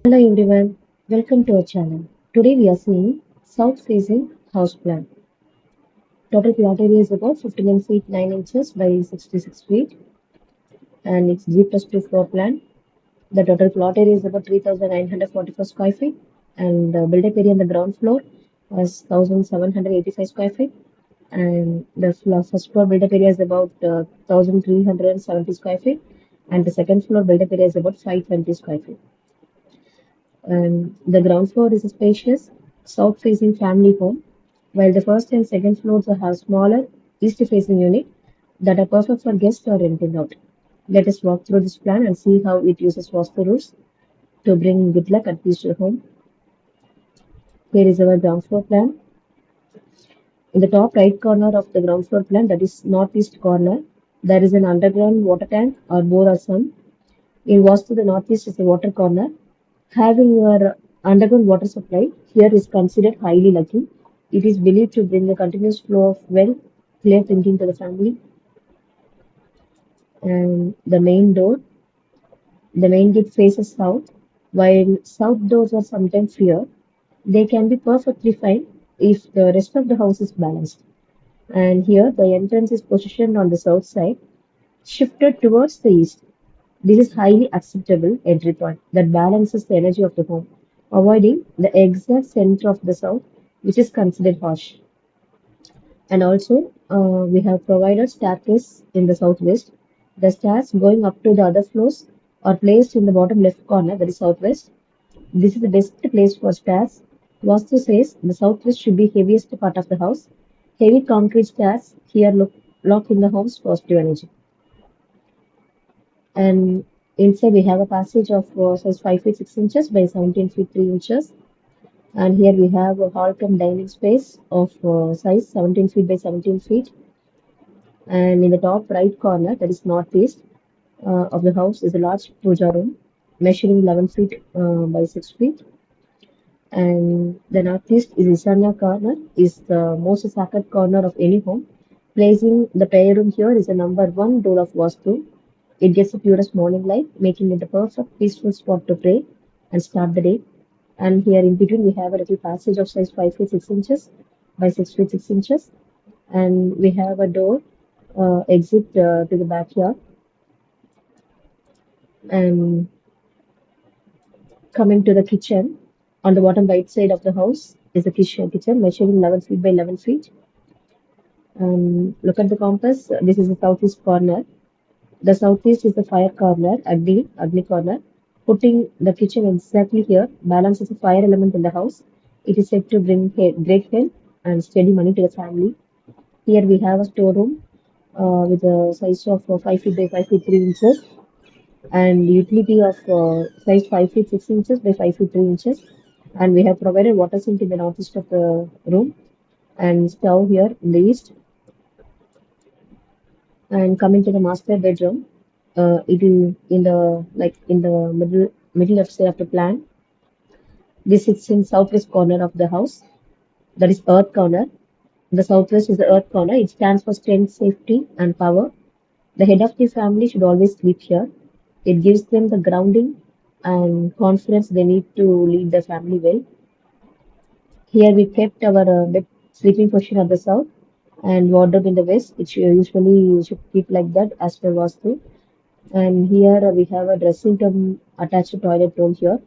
Hello everyone, welcome to our channel. Today we are seeing south facing house plan. Total plot area is about 59 feet 9 inches by 66 feet and it's G plus 2 floor plan. The total plot area is about 3,944 square feet and the build up area on the ground floor was 1,785 square feet and the first floor build up area is about 1,370 square feet and the second floor build up area is about 520 square feet. And the ground floor is a spacious, south-facing family home, while the first and second floors have smaller, east-facing units that are perfect for guests or renting out. Let us walk through this plan and see how it uses Vastu rules to bring good luck and peace to your home. Here is our ground floor plan. In the top right corner of the ground floor plan, that is northeast corner, there is an underground water tank or bore or sump. In Vastu, the northeast is the water corner. Having your underground water supply here is considered highly lucky. It is believed to bring a continuous flow of wealth, clear thinking to the family. And the main gate faces south. While south doors are sometimes feared, they can be perfectly fine if the rest of the house is balanced. And here the entrance is positioned on the south side, shifted towards the east. This is highly acceptable entry point that balances the energy of the home, avoiding the exact center of the south, which is considered harsh. And also, we have provided staircase in the southwest. The stairs going up to the other floors are placed in the bottom left corner, that is southwest. This is the best place for stairs. Vastu says the southwest should be heaviest part of the house. Heavy concrete stairs here lock in the home's positive energy. And inside we have a passage of size 5 feet 6 inches by 17 feet 3 inches. And here we have a hall cum dining space of size 17 feet by 17 feet. And in the top right corner, that is northeast of the house, is a large puja room measuring 11 feet by 6 feet. And the northeast is Isanya corner, is the most sacred corner of any home. Placing the prayer room here is the number one rule of Vastu. It gets the purest morning light, making it the perfect peaceful spot to pray and start the day. And here in between we have a little passage of size 5 feet 6 inches by 6 feet 6 inches. And we have a door exit to the backyard. And coming to the kitchen, on the bottom right side of the house is the kitchen measuring 11 feet by 11 feet. And look at the compass. This is the southeast corner. The southeast is the fire corner, Agni corner. Putting the kitchen exactly here balances the fire element in the house. It is said to bring great health and steady money to the family. Here we have a storeroom with a size of 5 feet by 5 feet 3 inches and utility of size 5 feet 6 inches by 5 feet 3 inches. And we have provided water sink in the northeast of the room and stove here in the east. And coming to the master bedroom, it is in the middle left side of the plan. This sits in southwest corner of the house. That is earth corner. The southwest is the earth corner. It stands for strength, safety, and power. The head of the family should always sleep here. It gives them the grounding and confidence they need to lead the family well. Here we kept our bed sleeping position at the south and wardrobe in the west, which usually should keep like that as per Vastu. And here we have a dressing room attached to toilet room here.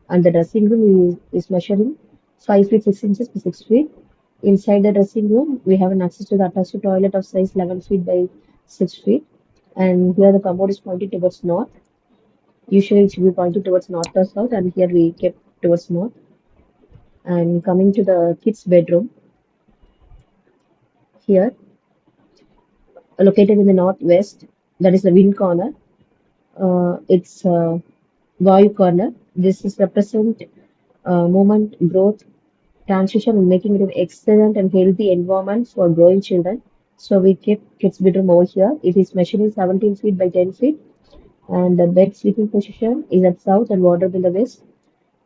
And the dressing room is measuring 5 feet 6 inches to 6 feet. Inside the dressing room, we have an access to the attached toilet of size 11 feet by 6 feet. And here the commode is pointed towards north. Usually it should be pointed towards north or south, and here we kept towards north. And coming to the kids' bedroom, here located in the northwest, that is the wind corner. It's Vayu corner. This is represent movement, growth, transition, and making it an excellent and healthy environment for growing children. So we kept kids' bedroom over here. It is measuring 17 feet by 10 feet, and the bed sleeping position is at south and wardrobe in the west.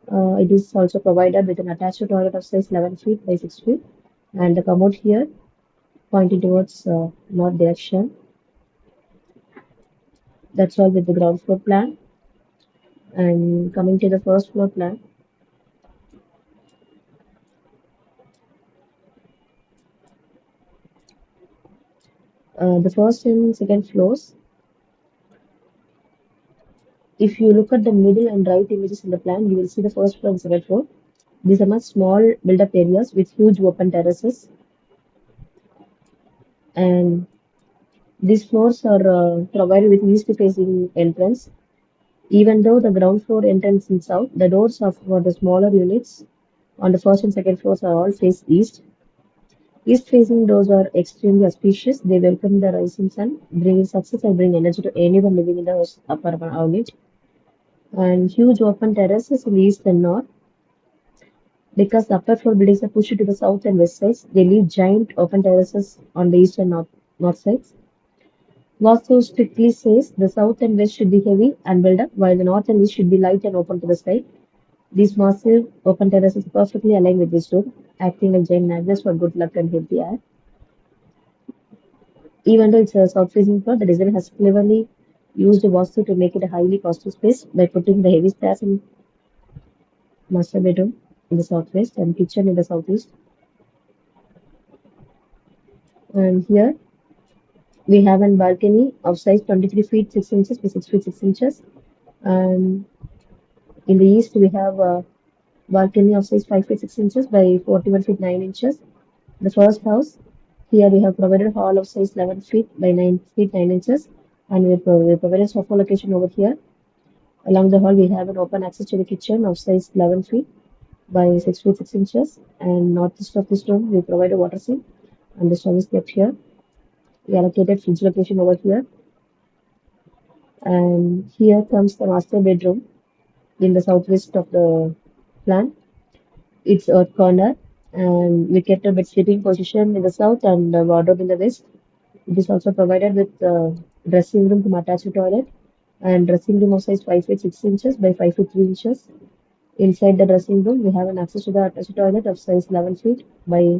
It is also provided with an attached toilet of size 11 feet by 6 feet, and the commode here pointing towards north direction. That's all with the ground floor plan. And coming to the first floor plan, the first and second floors, if you look at the middle and right images in the plan, you will see the first floor and second floor. These are much small built-up areas with huge open terraces, and these floors are provided with east-facing entrance. Even though the ground floor entrance is south, the doors of for the smaller units on the first and second floors are all face east. East-facing doors are extremely auspicious. They welcome the rising sun, bringing success and bring energy to anyone living in the upper unit. And huge open terraces in the east and north. Because the upper floor buildings are pushed to the south and west sides, they leave giant open terraces on the east and north sides. Vastu strictly says the south and west should be heavy and built up, while the north and east should be light and open to the sky. These massive open terraces perfectly align with this room, acting like giant magnets for good luck and healthy air. Even though it's a south-facing floor, the designer has cleverly used Vastu to make it a highly positive space by putting the heavy stairs in master bedroom in the southwest and kitchen in the southeast. And here we have a balcony of size 23 feet 6 inches by 6 feet 6 inches. And in the east, we have a balcony of size 5 feet 6 inches by 41 feet 9 inches. The first house, here we have provided hall of size 11 feet by 9 feet 9 inches. And we provided sofa location over here. Along the hall, we have an open access to the kitchen of size 11 feet by 6 feet 6 inches. And northeast of this room, we provide a water sink. And the stove is kept here. We allocated fridge location over here. And here comes the master bedroom in the southwest of the plan. It's a corner, and we kept a bed sleeping position in the south and a wardrobe in the west. It is also provided with dressing room to attached toilet and dressing room of size 5 feet 6 inches by 5 feet 3 inches. Inside the dressing room, we have an access to the attached toilet of size 11 feet by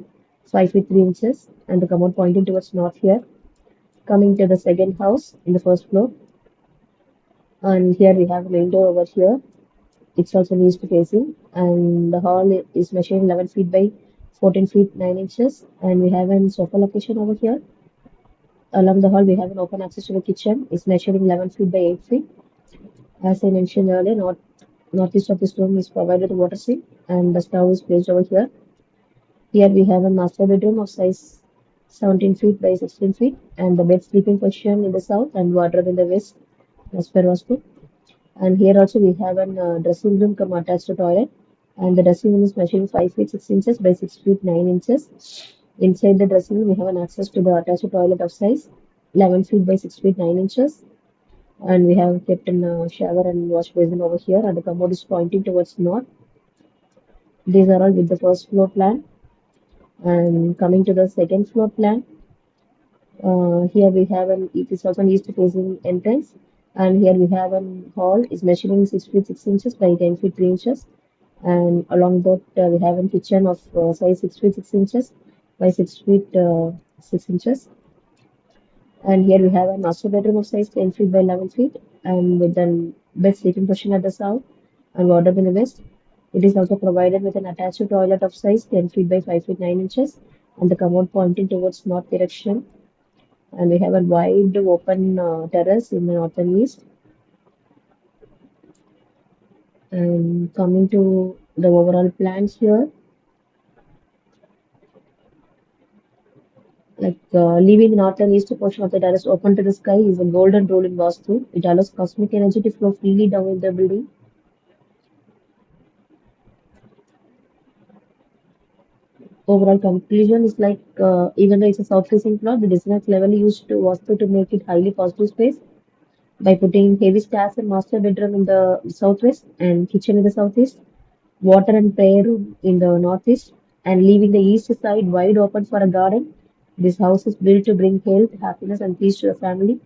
5 feet 3 inches and the commode pointing towards north here. Coming to the second house in the first floor, and here we have a window over here. It's also east facing, and the hall is measuring 11 feet by 14 feet 9 inches. And we have a sofa location over here. Along the hall, we have an open access to the kitchen. It's measuring 11 feet by 8 feet. As I mentioned earlier, northeast of this room is provided a water sink, and the stove is placed over here. Here we have a master bedroom of size 17 feet by 16 feet, and the bed sleeping position in the south and wardrobe in the west, as per Vastu. And here also we have an dressing room come attached to toilet. And the dressing room is measuring 5 feet 6 inches by 6 feet 9 inches. Inside the dressing room, we have an access to the attached toilet of size 11 feet by 6 feet 9 inches. And we have kept a shower and wash basin over here. And the commode is pointing towards north. These are all with the first floor plan. And coming to the second floor plan, here we have it is also an east facing entrance. And here we have an hall is measuring 6 feet 6 inches by 10 feet 3 inches. And along that, we have a kitchen of size 6 feet 6 inches by 6 feet 6 inches. And here we have a master bedroom of size 10 feet by 11 feet and with an bed sleeping position at the south and wardrobe in the west. It is also provided with an attached toilet of size 10 feet by 5 feet 9 inches and the commode pointing towards north direction. And we have a wide open terrace in the north and east. And coming to the overall plans here, leaving the north and east portion of the terrace open to the sky is a golden rule in Vastu. It allows cosmic energy to flow freely down in the building. Overall conclusion is even though it's a south-facing plot, the designer cleverly used to Vastu to make it highly positive space by putting heavy stairs and master bedroom in the southwest and kitchen in the southeast, water and prayer room in the northeast, and leaving the east side wide open for a garden. This house is built to bring health, happiness, and peace to the family.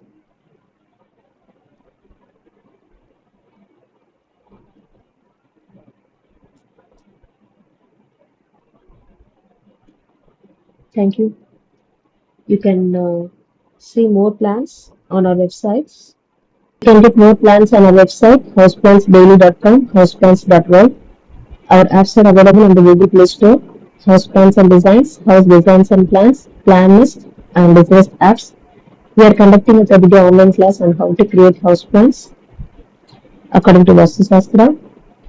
Thank you. You can see more plans on our websites. You can get more plans on our website, houseplansdaily.com, houseplans.world. Our apps are available on the Google Play Store. House plans and designs, house designs and plans, plan list, and business apps. We are conducting a 30-day online class on how to create house plans according to Vastu Shastra.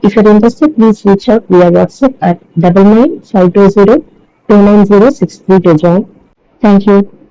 If you're interested, please reach out via WhatsApp at 99 520 290 63 to join. Thank you.